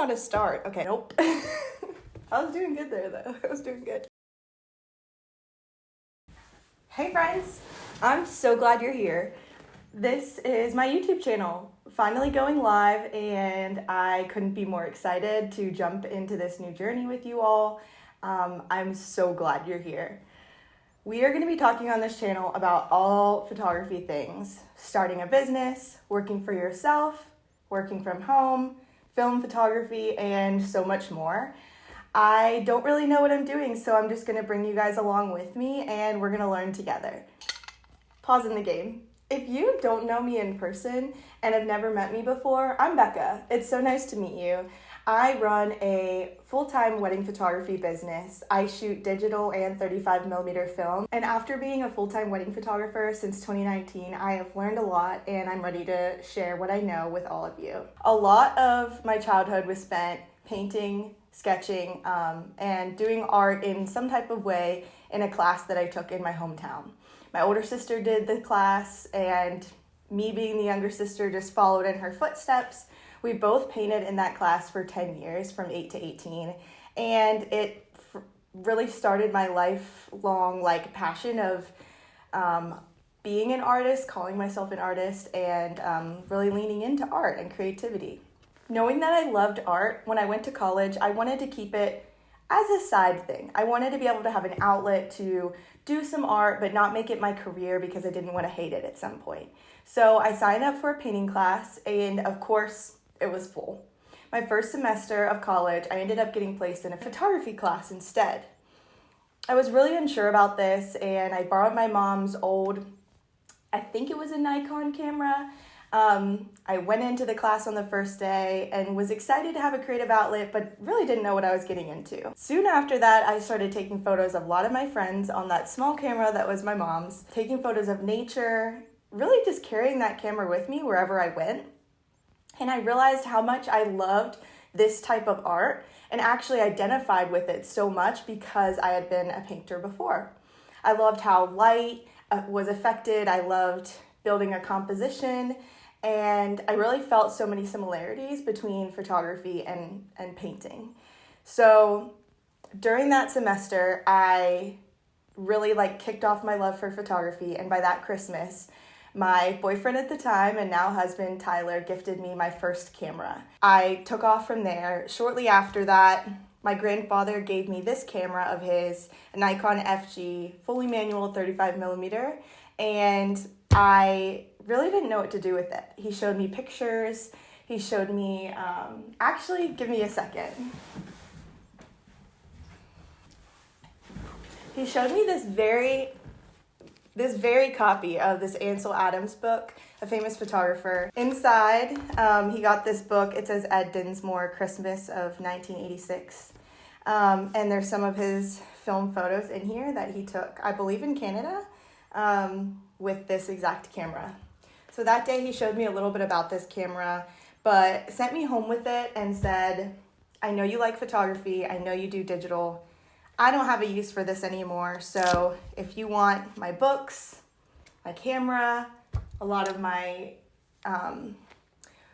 how to start. Okay, nope. I was doing good there though. I was doing good. Hey friends, I'm so glad you're here. This is my YouTube channel, finally going live, and I couldn't be more excited to jump into this new journey with you all. I'm so glad you're here. We are going to be talking on this channel about all photography things, starting a business, working for yourself, working from home, film photography, and so much more. I don't really know what I'm doing, so I'm just going to bring you guys along with me, and we're going to learn together. Pause in the game. If you don't know me in person and have never met me before, I'm Becca. It's so nice to meet you. I run a full-time wedding photography business. I shoot digital and 35mm film. And after being a full-time wedding photographer since 2019, I have learned a lot, and I'm ready to share what I know with all of you. A lot of my childhood was spent painting, sketching, and doing art in some type of way in a class that I took in my hometown. My older sister did the class, and me being the younger sister just followed in her footsteps. We both painted in that class for 10 years, from 8 to 18, and it really started my lifelong passion of being an artist, calling myself an artist, and really leaning into art and creativity. Knowing that I loved art, when I went to college, I wanted to keep it as a side thing. I wanted to be able to have an outlet to do some art, but not make it my career because I didn't want to hate it at some point. So I signed up for a painting class, and of course, it was full. My first semester of college, I ended up getting placed in a photography class instead. I was really unsure about this, and I borrowed my mom's old, I think it was a Nikon camera. I went into the class on the first day and was excited to have a creative outlet, but really didn't know what I was getting into. Soon after that, I started taking photos of a lot of my friends on that small camera that was my mom's, taking photos of nature, really just carrying that camera with me wherever I went. And I realized how much I loved this type of art and actually identified with it so much because I had been a painter before. I loved how light was affected. I loved building a composition, and I really felt so many similarities between photography and painting. So during that semester, I really kicked off my love for photography, and by that Christmas, my boyfriend at the time and now husband, Tyler, gifted me my first camera. I took off from there. Shortly after that, my grandfather gave me this camera of his, a Nikon FG, fully manual 35mm, and I really didn't know what to do with it. He showed me pictures. He showed me, actually, give me a second. He showed me this very copy of this Ansel Adams book, a famous photographer. Inside, he got this book. It says Ed Dinsmore, Christmas of 1986. And there's some of his film photos in here that he took, I believe in Canada, with this exact camera. So that day he showed me a little bit about this camera, but sent me home with it and said, I know you like photography. I know you do digital. I don't have a use for this anymore, so if you want my books, my camera, a lot of my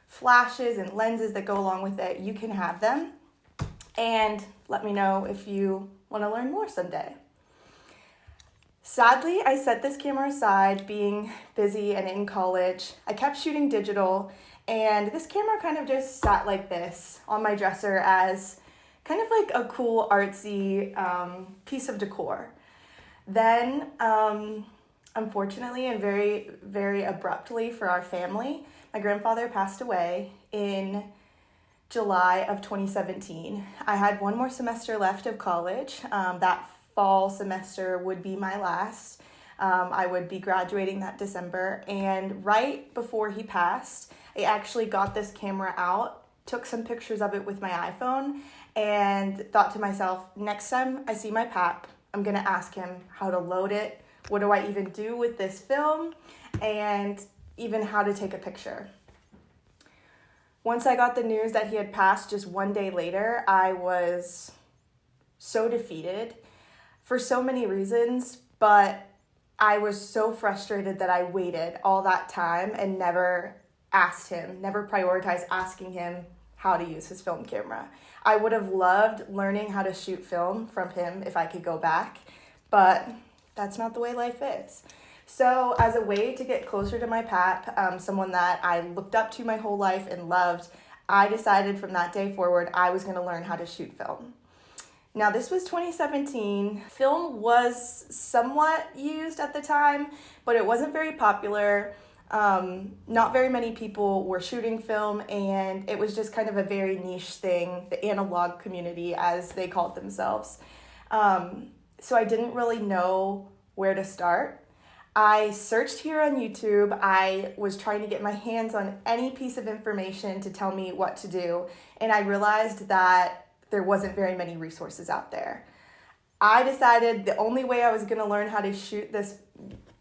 flashes and lenses that go along with it, you can have them, and let me know if you want to learn more someday. Sadly, I set this camera aside, being busy and in college. I kept shooting digital, and this camera kind of just sat like this on my dresser as kind of a cool artsy piece of decor. Then, unfortunately and very, very abruptly for our family, my grandfather passed away in July of 2017. I had one more semester left of college. That fall semester would be my last. I would be graduating that December, and right before he passed, I actually got this camera out, took some pictures of it with my iPhone, and thought to myself, next time I see my pap, I'm gonna ask him how to load it, what do I even do with this film, and even how to take a picture. Once I got the news that he had passed just one day later, I was so defeated for so many reasons, but I was so frustrated that I waited all that time and never asked him, never prioritized asking him how to use his film camera. I would have loved learning how to shoot film from him if I could go back, but that's not the way life is. So as a way to get closer to my pap, someone that I looked up to my whole life and loved, I decided from that day forward I was going to learn how to shoot film. Now this was 2017. Film was somewhat used at the time, but it wasn't very popular. Not very many people were shooting film, and it was just kind of a very niche thing, the analog community as they called themselves. So I didn't really know where to start. I searched here on YouTube. I was trying to get my hands on any piece of information to tell me what to do, and I realized that there wasn't very many resources out there. I decided the only way I was going to learn how to shoot this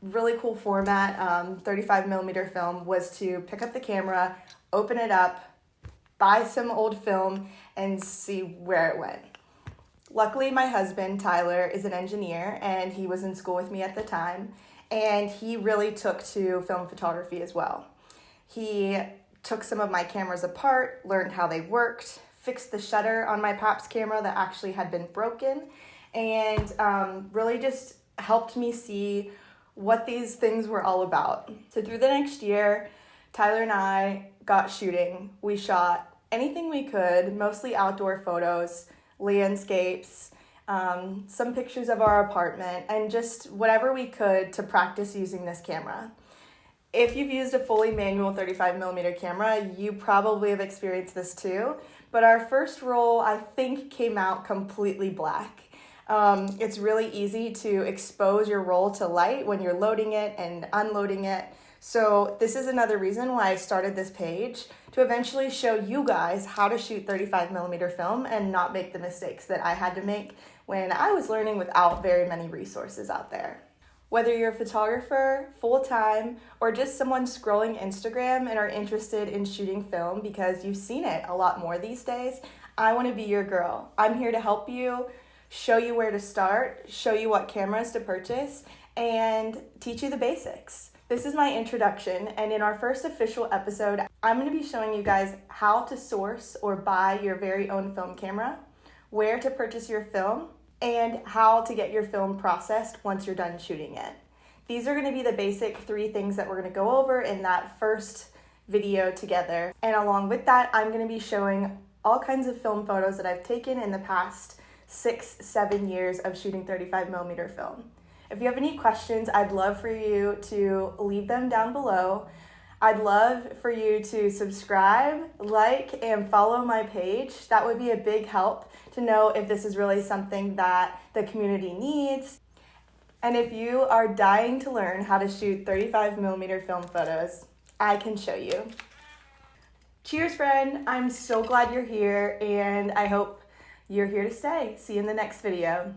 really cool format, 35 millimeter film, was to pick up the camera, open it up, buy some old film, and see where it went. Luckily, my husband, Tyler, is an engineer, and he was in school with me at the time, and he really took to film photography as well. He took some of my cameras apart, learned how they worked, fixed the shutter on my pap's camera that actually had been broken, and really just helped me see what these things were all about. So through the next year, Tyler and I got shooting. We shot anything we could, mostly outdoor photos, landscapes, some pictures of our apartment, and just whatever we could to practice using this camera. If you've used a fully manual 35 millimeter camera, you probably have experienced this too, but our first roll, I think, came out completely black. It's really easy to expose your roll to light when you're loading it and unloading it. So this is another reason why I started this page, to eventually show you guys how to shoot 35 millimeter film and not make the mistakes that I had to make when I was learning without very many resources out there. Whether you're a photographer, full-time, or just someone scrolling Instagram and are interested in shooting film because you've seen it a lot more these days, I want to be your girl. I'm here to help you, show you where to start, show you what cameras to purchase, and teach you the basics. This is my introduction, and in our first official episode, I'm going to be showing you guys how to source or buy your very own film camera, where to purchase your film, and how to get your film processed once you're done shooting it. These are going to be the basic 3 things that we're going to go over in that first video together. And along with that, I'm going to be showing all kinds of film photos that I've taken in the past 6-7 years of shooting 35 millimeter film. If you have any questions, I'd love for you to leave them down below. I'd love for you to subscribe, like, and follow my page. That would be a big help to know if this is really something that the community needs. And if you are dying to learn how to shoot 35 millimeter film photos, I can show you. Cheers, friend. I'm so glad you're here, and I hope you're here to stay. See you in the next video.